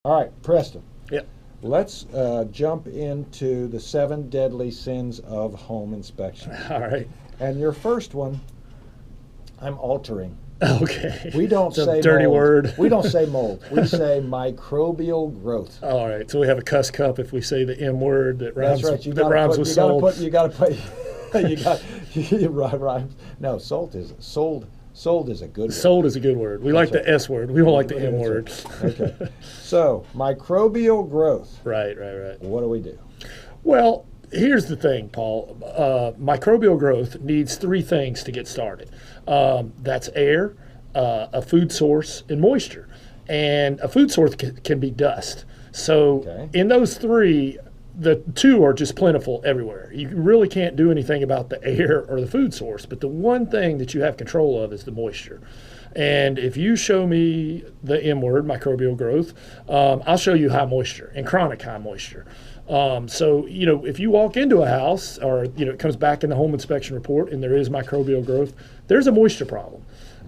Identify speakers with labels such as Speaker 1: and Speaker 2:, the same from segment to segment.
Speaker 1: All right, Preston,
Speaker 2: Yep.
Speaker 1: let's jump into the 7 deadly sins of home inspection.
Speaker 2: All right.
Speaker 1: And your first one, I'm altering.
Speaker 2: Okay.
Speaker 1: We don't
Speaker 2: It's a
Speaker 1: say
Speaker 2: dirty
Speaker 1: mold.
Speaker 2: word.
Speaker 1: We don't say mold. We say microbial growth.
Speaker 2: All right. So we have a cuss cup if we say the M word that rhymes.
Speaker 1: That's right. You
Speaker 2: that
Speaker 1: gotta
Speaker 2: rhymes
Speaker 1: put,
Speaker 2: with
Speaker 1: you gotta
Speaker 2: soul.
Speaker 1: put. You gotta put. You got. Rhymes. No, salt is sold. Sold is a good word.
Speaker 2: Sold is a good word. We like
Speaker 1: That's
Speaker 2: the S word. We don't like the
Speaker 1: That's
Speaker 2: M
Speaker 1: right.
Speaker 2: word.
Speaker 1: Okay. So microbial growth.
Speaker 2: Right.
Speaker 1: What do we do?
Speaker 2: Well, here's the thing, Paul. Microbial growth needs 3 things to get started. That's air, a food source, and moisture. And a food source can be dust. So
Speaker 1: Okay.
Speaker 2: in those 3, the 2 are just plentiful everywhere. You really can't do anything about the air or the food source, but the one thing that you have control of is the moisture. And if you show me the M word, microbial growth, I'll show you high moisture and chronic high moisture. So, if you walk into a house or, it comes back in the home inspection report and there is microbial growth, there's a moisture problem.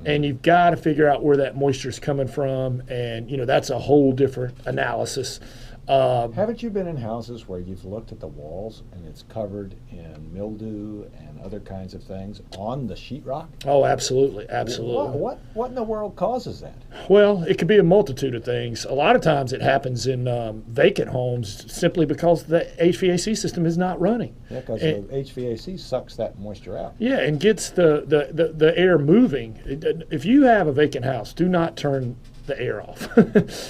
Speaker 2: And you've got to figure out where that moisture is coming from. And, that's a whole different analysis.
Speaker 1: Haven't you been in houses where you've looked at the walls and it's covered in mildew and other kinds of things on the sheetrock?
Speaker 2: Oh, absolutely. Absolutely.
Speaker 1: What in the world causes that?
Speaker 2: Well, it could be a multitude of things. A lot of times it happens in vacant homes simply because the HVAC system is not running.
Speaker 1: Yeah, because the HVAC sucks that moisture out.
Speaker 2: Yeah, and gets the air moving. If you have a vacant house, do not turn the air off.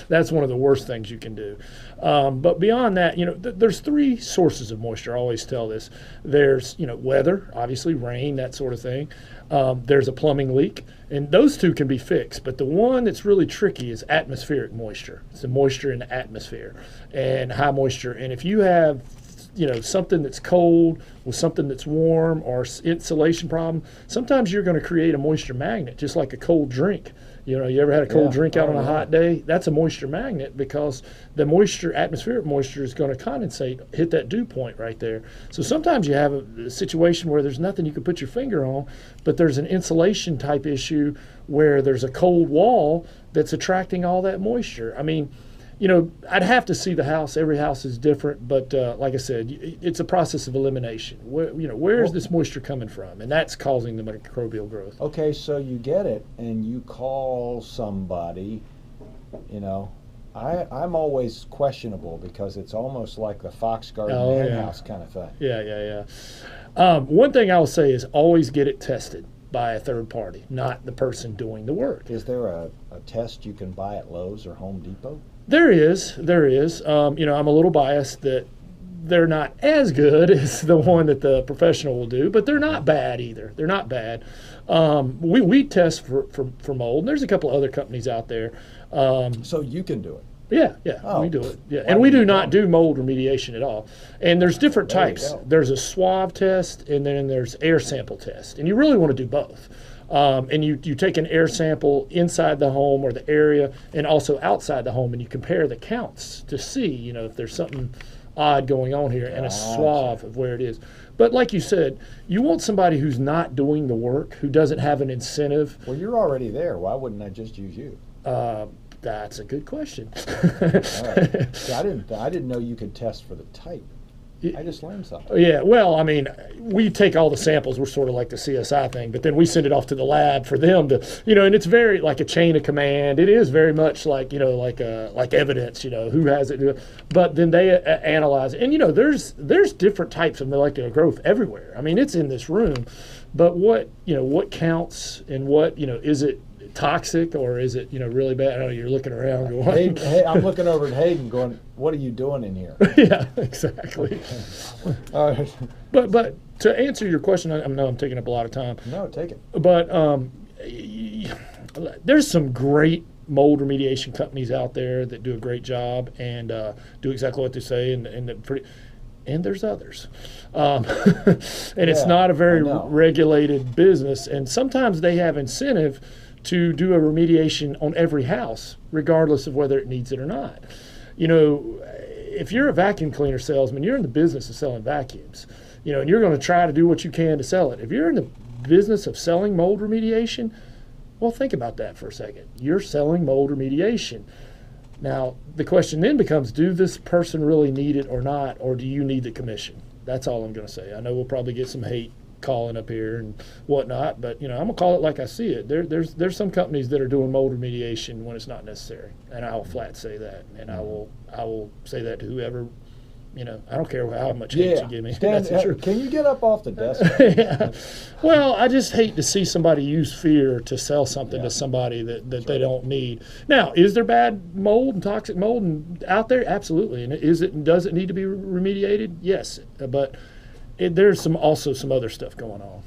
Speaker 2: That's one of the worst things you can do. But beyond that, there's 3 sources of moisture. I always tell this. There's, weather, obviously rain, that sort of thing. There's a plumbing leak, and those 2 can be fixed. But the one that's really tricky is atmospheric moisture. It's the moisture in the atmosphere and high moisture. And if you have something that's cold with something that's warm or insulation problem, sometimes you're going to create a moisture magnet, just like a cold drink. You ever had a cold drink out on a hot day? That's a moisture magnet because the moisture, atmospheric moisture, is going to condensate, hit that dew point right there. So sometimes you have a situation where there's nothing you can put your finger on, but there's an insulation type issue where there's a cold wall that's attracting all that moisture. I mean, I'd have to see the house. Every house is different, but like I said, it's a process of elimination. Where is this moisture coming from? And that's causing the microbial growth.
Speaker 1: Okay, so you get it and you call somebody, I'm always questionable because it's almost like the Fox Garden hen house kind of thing.
Speaker 2: Yeah. One thing I'll say is always get it tested by a third party, not the person doing the work.
Speaker 1: Is there a test you can buy at Lowe's or Home Depot?
Speaker 2: There is. I'm a little biased that they're not as good as the one that the professional will do, but they're not bad either. They're not bad. We test for mold, and there's a couple other companies out there.
Speaker 1: So you can do it?
Speaker 2: Yeah,
Speaker 1: Oh.
Speaker 2: we do it. Yeah, and we do not do mold remediation at all. And there's different
Speaker 1: There you
Speaker 2: types.
Speaker 1: go.
Speaker 2: There's a swab test, and then there's air sample test, and you really want to do both. And you take an air sample inside the home or the area and also outside the home, and you compare the counts to see, if there's something odd going on here, and a swab of where it is. But like you said, you want somebody who's not doing the work, who doesn't have an incentive.
Speaker 1: Well, you're already there. Why wouldn't I just use you?
Speaker 2: That's a good question.
Speaker 1: All right. See, I didn't know you could test for the type. I just learned something.
Speaker 2: Yeah, well, I mean, we take all the samples. We're sort of like the CSI thing, but then we send it off to the lab for them to, and it's very like a chain of command. It is very much like, like evidence, who has it. But then they analyze it. And, there's different types of molecular growth everywhere. I mean, it's in this room. But what counts and what, is it toxic or is it, really bad? I know you're looking around going.
Speaker 1: Hey, I'm looking over at Hayden going, what are you doing in here?
Speaker 2: Yeah, exactly.
Speaker 1: All right.
Speaker 2: But to answer your question, I know I'm taking up a lot of time.
Speaker 1: No, take it.
Speaker 2: But there's some great mold remediation companies out there that do a great job and do exactly what they say, and there's others. And it's not a very regulated business, and sometimes they have incentive to do a remediation on every house, regardless of whether it needs it or not. If you're a vacuum cleaner salesman, you're in the business of selling vacuums, and you're going to try to do what you can to sell it. If you're in the business of selling mold remediation, well, think about that for a second. You're selling mold remediation. Now, the question then becomes, do this person really need it or not, or do you need the commission? That's all I'm going to say. I know we'll probably get some hate calling up here and whatnot, but I'm going to call it like I see it. There's some companies that are doing mold remediation when it's not necessary, and I will flat say that, and I will say that to whoever. I don't care how much hate you give me.
Speaker 1: Stan,
Speaker 2: That's the truth.
Speaker 1: can you get up off the desk?
Speaker 2: Yeah. Well, I just hate to see somebody use fear to sell something to somebody that they don't need. Now, is there bad mold and toxic mold out there? Absolutely. And does it need to be remediated? Yes. But there's also some other stuff going on.